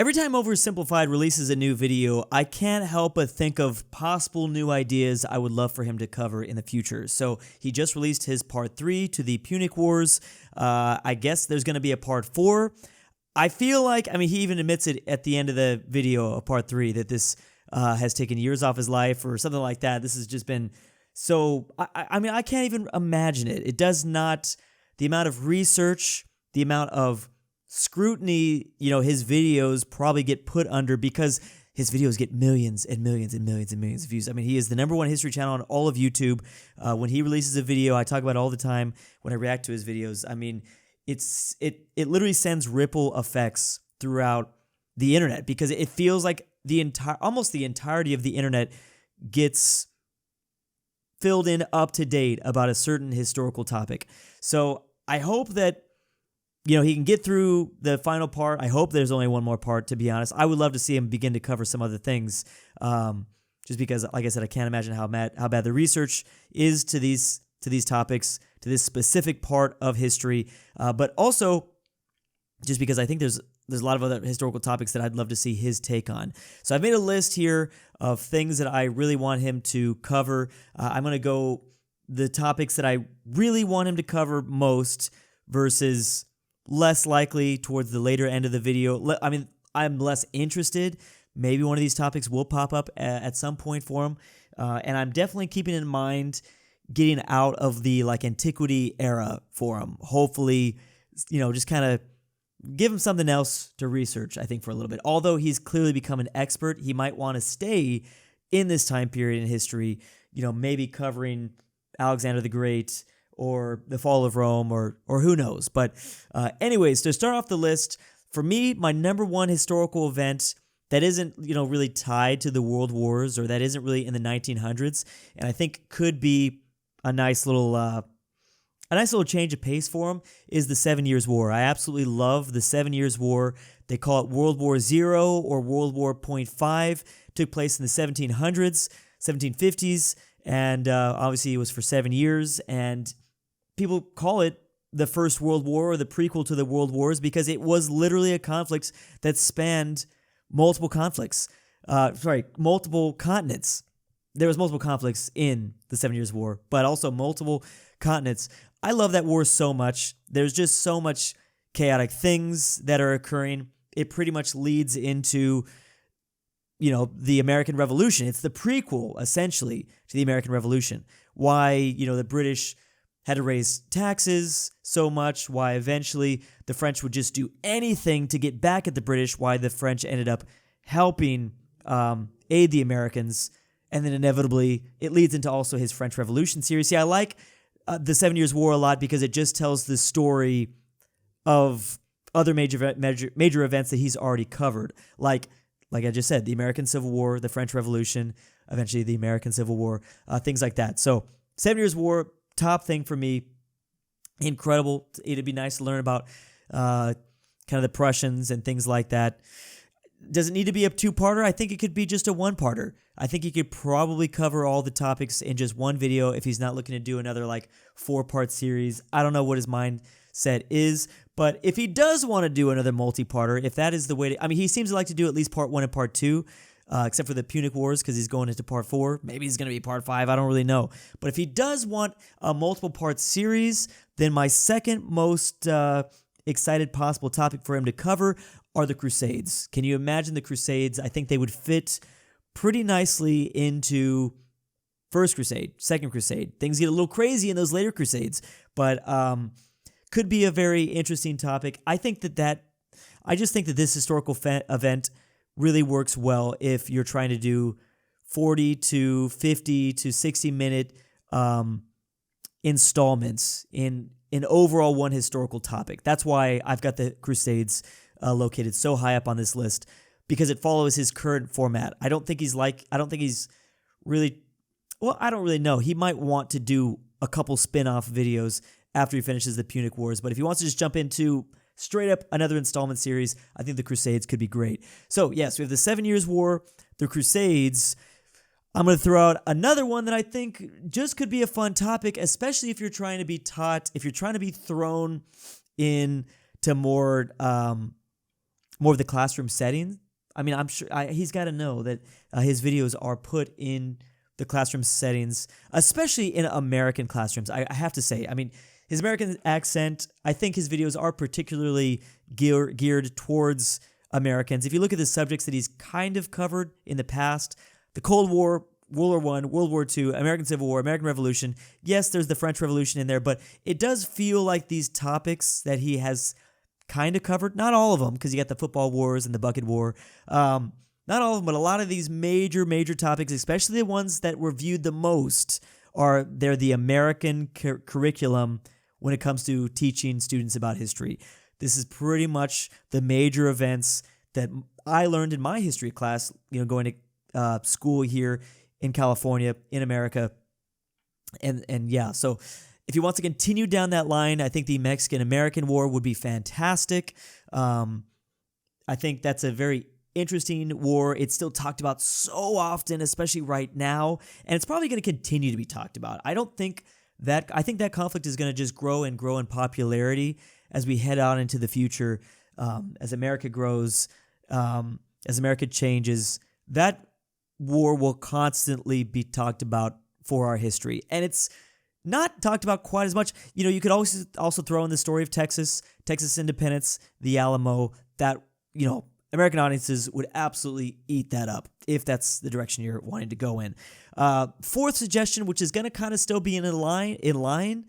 Every time Oversimplified releases a new video, I can't help but think of possible new ideas I would love for him to cover in the future. So he just released his part 3 to the Punic Wars. I guess there's going to be a part 4. I feel like, he even admits it at the end of the video of part 3 that this has taken years off his life or something like that. This has just been so, I can't even imagine it. It does not, the amount of research, the amount of scrutiny, his videos probably get put under because his videos get millions and millions and millions and millions of views. He is the #1 history channel on all of YouTube. When he releases a video, I talk about it all the time when I react to his videos. It literally sends ripple effects throughout the internet because it feels like almost the entirety of the internet gets filled in up to date about a certain historical topic. So I hope that he can get through the final part. I hope there's only one more part, to be honest. I would love to see him begin to cover some other things, just because, like I said, I can't imagine how bad the research is to these topics, to this specific part of history, but also just because I think there's a lot of other historical topics that I'd love to see his take on. So I've made a list here of things that I really want him to cover. I'm going to go the topics that I really want him to cover most versus less likely towards the later end of the video. I'm less interested. Maybe one of these topics will pop up at some point for him. And I'm definitely keeping in mind getting out of the antiquity era for him. Hopefully, just kind of give him something else to research, I think, for a little bit. Although he's clearly become an expert, he might want to stay in this time period in history, maybe covering Alexander the Great, or the fall of Rome, or who knows. But anyways, to start off the list, for me, my #1 historical event that isn't, really tied to the World Wars, or that isn't really in the 1900s, and I think could be a nice little change of pace for him, is the 7 Years' War. I absolutely love the 7 Years' War. They call it World War Zero or World War .5. Took place in the 1700s, 1750s, and obviously it was for 7 years, and people call it the First World War or the prequel to the World Wars because it was literally a conflict that spanned multiple multiple continents. There was multiple conflicts in the 7 Years' War, but also multiple continents. I love that war so much. There's just so much chaotic things that are occurring. It pretty much leads into, the American Revolution. It's the prequel, essentially, to the American Revolution. Why, the British had to raise taxes so much, why eventually the French would just do anything to get back at the British, why the French ended up helping aid the Americans, and then inevitably it leads into also his French Revolution series. See, I like the 7 Years' War a lot because it just tells the story of other major events that he's already covered, like I just said, the American Civil War, the French Revolution, eventually the American Civil War, things like that. So 7 Years' War, top thing for me. Incredible. It'd be nice to learn about kind of the Prussians and things like that. Does it need to be a 2-parter? I think it could be just a 1-parter. I think he could probably cover all the topics in just one video if he's not looking to do another 4-part series. I don't know what his mindset is, but if he does want to do another multi-parter, if that is the way to, he seems to like to do at least part 1 and part 2. Except for the Punic Wars, because he's going into part 4. Maybe he's going to be part 5. I don't really know. But if he does want a multiple-part series, then my second most excited possible topic for him to cover are the Crusades. Can you imagine the Crusades? I think they would fit pretty nicely into First Crusade, Second Crusade. Things get a little crazy in those later Crusades, but could be a very interesting topic. I just think that this historical event really works well if you're trying to do 40 to 50 to 60 minute installments in an overall one historical topic. That's why I've got the Crusades located so high up on this list, because it follows his current format. I don't really know. He might want to do a couple spin-off videos after he finishes the Punic Wars, but if he wants to just jump into straight up another installment series, I think the Crusades could be great. So yes, we have the 7 Years' War, the Crusades. I'm going to throw out another one that I think just could be a fun topic, especially if you're trying to be taught, if you're trying to be thrown into more more of the classroom setting. I mean, I'm sure he's got to know that his videos are put in the classroom settings, especially in American classrooms. I have to say, I mean, his American accent, I think his videos are particularly geared towards Americans. If you look at the subjects that he's kind of covered in the past, the Cold War, World War I, World War II, American Civil War, American Revolution. Yes, there's the French Revolution in there, but it does feel like these topics that he has kind of covered, not all of them, because you got the football wars and the bucket war. Not all of them, but a lot of these major topics, especially the ones that were viewed the most, they're the American curriculum when it comes to teaching students about history. This is pretty much the major events that I learned in my history class, going to school here in California, in America. And yeah, so if he wants to continue down that line, I think the Mexican-American War would be fantastic. I think that's a very interesting war. It's still talked about so often, especially right now, and it's probably going to continue to be talked about. I think that conflict is going to just grow and grow in popularity as we head out into the future, as America grows, as America changes. That war will constantly be talked about for our history, and it's not talked about quite as much. You could also throw in the story of Texas independence, the Alamo. That American audiences would absolutely eat that up if that's the direction you're wanting to go in. Fourth suggestion, which is going to kind of still be in line,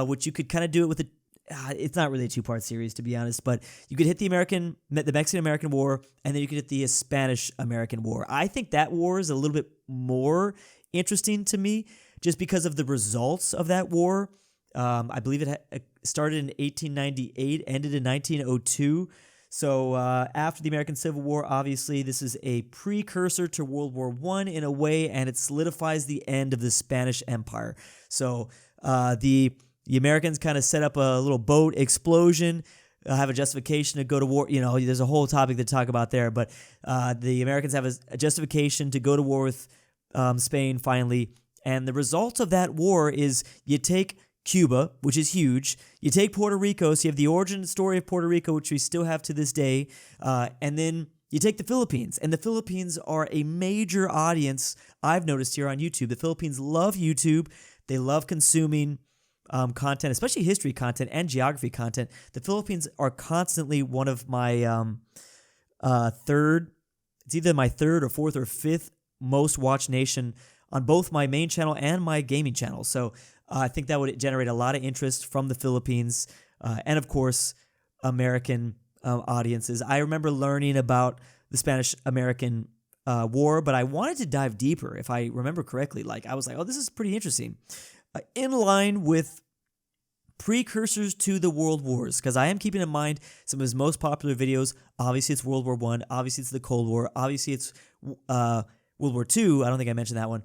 which you could kind of do it with it's not really a two-part series, to be honest, but you could hit the Mexican-American War, and then you could hit the Spanish-American War. I think that war is a little bit more interesting to me, just because of the results of that war. I believe it started in 1898, ended in 1902. So after the American Civil War, obviously, this is a precursor to World War I in a way, and it solidifies the end of the Spanish Empire. So the Americans kind of set up a little boat explosion, have a justification to go to war. There's a whole topic to talk about there, but the Americans have a justification to go to war with Spain finally. And the result of that war is you take Cuba, which is huge. You take Puerto Rico, so you have the origin story of Puerto Rico, which we still have to this day. And then you take the Philippines, and the Philippines are a major audience I've noticed here on YouTube. The Philippines love YouTube. They love consuming content, especially history content and geography content. The Philippines are constantly one of my it's either my third or fourth or fifth most watched nation on both my main channel and my gaming channel. So I think that would generate a lot of interest from the Philippines and, of course, American audiences. I remember learning about the Spanish-American War, but I wanted to dive deeper, if I remember correctly. I was like, oh, this is pretty interesting. In line with precursors to the World Wars, because I am keeping in mind some of his most popular videos. Obviously, it's World War I. Obviously, it's the Cold War. Obviously, it's World War II. I don't think I mentioned that one.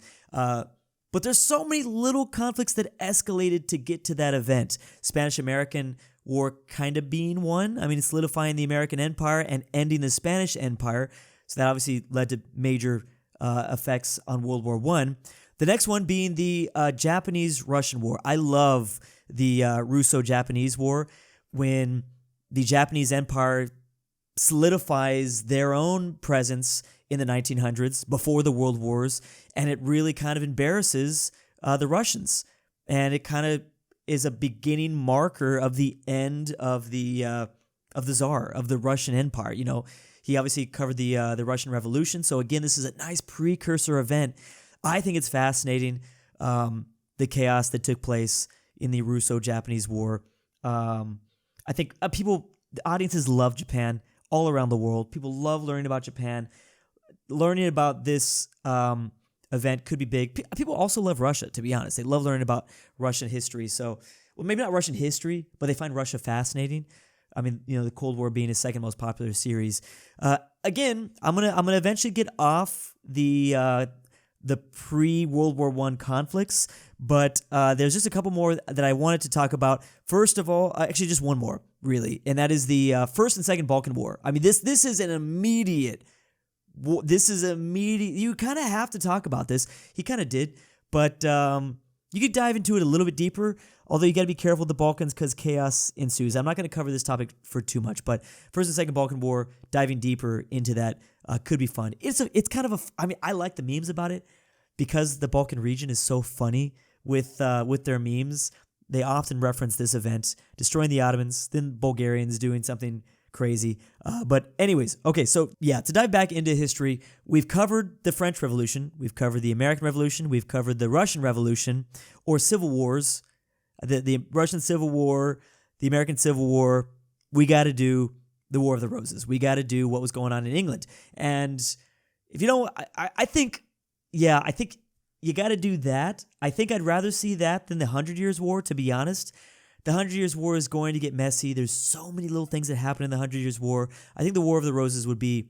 But there's so many little conflicts that escalated to get to that event. Spanish-American War kind of being one. I mean, solidifying the American Empire and ending the Spanish Empire. So that obviously led to major effects on World War I. The next one being the Japanese-Russian War. I love the Russo-Japanese War, when the Japanese Empire solidifies their own presence in the 1900s, before the World Wars, and it really kind of embarrasses the Russians. And it kind of is a beginning marker of the end of the Tsar, of the Russian Empire. He obviously covered the Russian Revolution, so again, this is a nice precursor event. I think it's fascinating, the chaos that took place in the Russo-Japanese War. I think the audiences love Japan all around the world. People love learning about Japan. Learning about this event could be big. People also love Russia, to be honest. They love learning about Russian history. So, well, maybe not Russian history, but they find Russia fascinating. I mean, the Cold War being his second most popular series. Again, I'm gonna eventually get off the pre-World War I conflicts, but there's just a couple more that I wanted to talk about. First of all, actually just one more, really, and that is the First and Second Balkan War. I mean, this is an immediate... You kind of have to talk about this. He kind of did, but You could dive into it a little bit deeper, although you got to be careful with the Balkans because chaos ensues. I'm not going to cover this topic for too much, but First and Second Balkan War, diving deeper into that could be fun. It's kind of I mean, I like the memes about it because the Balkan region is so funny with their memes. They often reference this event, destroying the Ottomans, then Bulgarians doing something crazy. But anyways, okay, so yeah, to dive back into history, we've covered the French Revolution, we've covered the American Revolution, we've covered the Russian Revolution, or civil wars, the Russian Civil War, the American Civil War. We got to do the War of the Roses. We got to do what was going on in England. And if you don't, I think you got to do that. I think I'd rather see that than the 100 Years' War, to be honest. The 100 Years' War is going to get messy. There's so many little things that happen in the 100 Years' War. I think the War of the Roses would be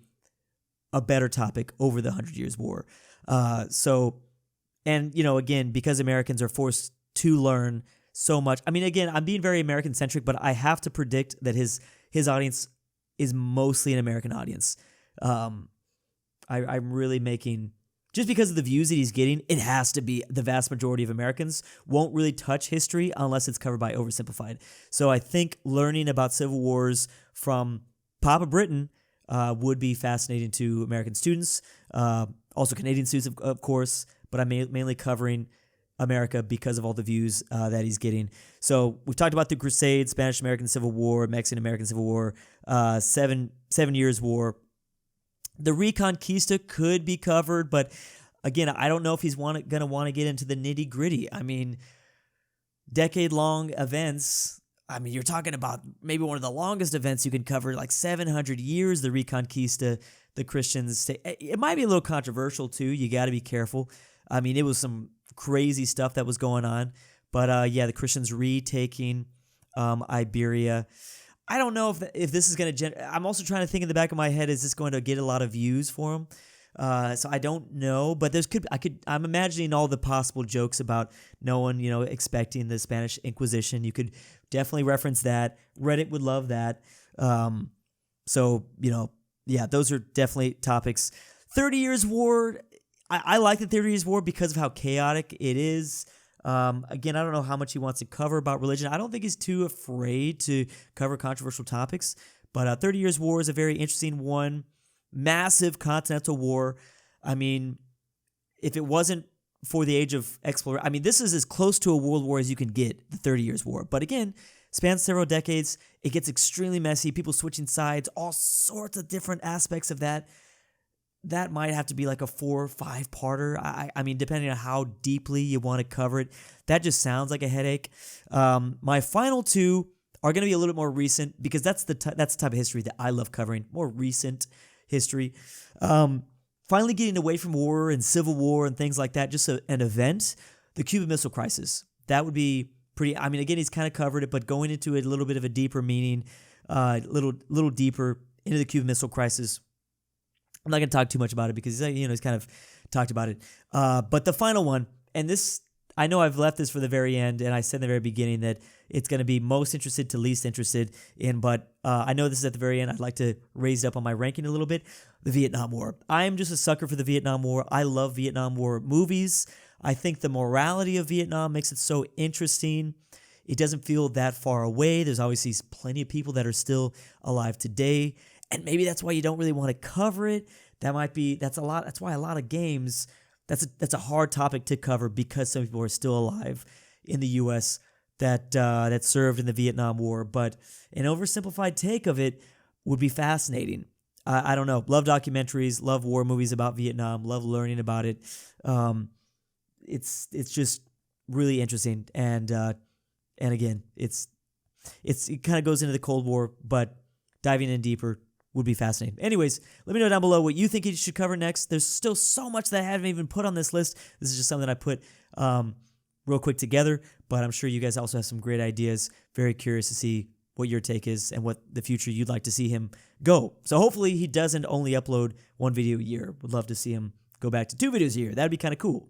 a better topic over the 100 Years' War. And, you know, again, because Americans are forced to learn so much. I mean, again, I'm being very American-centric, but I have to predict that his audience is mostly an American audience. I'm really making... Just because of the views that he's getting, it has to be the vast majority of Americans won't really touch history unless it's covered by Oversimplified. So I think learning about civil wars from Papa Britain would be fascinating to American students, also Canadian students, of course, but I'm mainly covering America because of all the views that he's getting. So we've talked about the Crusades, Spanish-American Civil War, Mexican-American Civil War, Seven Years' War. The Reconquista could be covered, but again, I don't know if he's going to want to get into the nitty-gritty. I mean, decade-long events, I mean, you're talking about maybe one of the longest events you can cover, like 700 years, the Reconquista, the Christians. It might be a little controversial, too. You got to be careful. I mean, it was some crazy stuff that was going on. But, yeah, the Christians retaking Iberia. I don't know if this is going to... I'm also trying to think in the back of my head, is this going to get a lot of views for him? So I don't know, but I'm imagining all the possible jokes about no one, expecting the Spanish Inquisition. You could definitely reference that. Reddit would love that. So, yeah, those are definitely topics. 30 Years' War, I like the 30 Years' War because of how chaotic it is. Again, I don't know how much he wants to cover about religion. I don't think he's too afraid to cover controversial topics, but 30 Years' War is a very interesting one. Massive continental war. I mean, if it wasn't for the age of exploration, I mean, this is as close to a world war as you can get, the 30 Years' War. But again, spans several decades. It gets extremely messy, people switching sides, all sorts of different aspects of that. That might have to be like a 4 or 5-parter. I mean, depending on how deeply you want to cover it. That just sounds like a headache. My final two are going to be a little bit more recent because that's the type of history that I love covering, more recent history. Finally getting away from war and civil war and things like that, just an event, the Cuban Missile Crisis. That would be pretty... I mean, again, he's kind of covered it, but going into it a little bit of a deeper meaning, little deeper into the Cuban Missile Crisis. I'm not going to talk too much about it because he's kind of talked about it. But the final one, and this, I know I've left this for the very end, and I said in the very beginning that it's going to be most interested to least interested in, but I know this is at the very end. I'd like to raise it up on my ranking a little bit. The Vietnam War. I'm just a sucker for the Vietnam War. I love Vietnam War movies. I think the morality of Vietnam makes it so interesting. It doesn't feel that far away. There's obviously plenty of people that are still alive today. And maybe that's why you don't really want to cover it. That's why a lot of games, that's a hard topic to cover because some people are still alive in the U.S. that served in the Vietnam War. But an oversimplified take of it would be fascinating. I don't know. Love documentaries, love war movies about Vietnam, love learning about it. It's just really interesting. And again, it kind of goes into the Cold War, but diving in deeper would be fascinating. Anyways, let me know down below what you think you should cover next. There's still so much that I haven't even put on this list. This is just something I put real quick together, but I'm sure you guys also have some great ideas. Very curious to see what your take is and what the future you'd like to see him go. So hopefully he doesn't only upload one video a year. Would love to see him go back to 2 videos a year. That'd be kind of cool.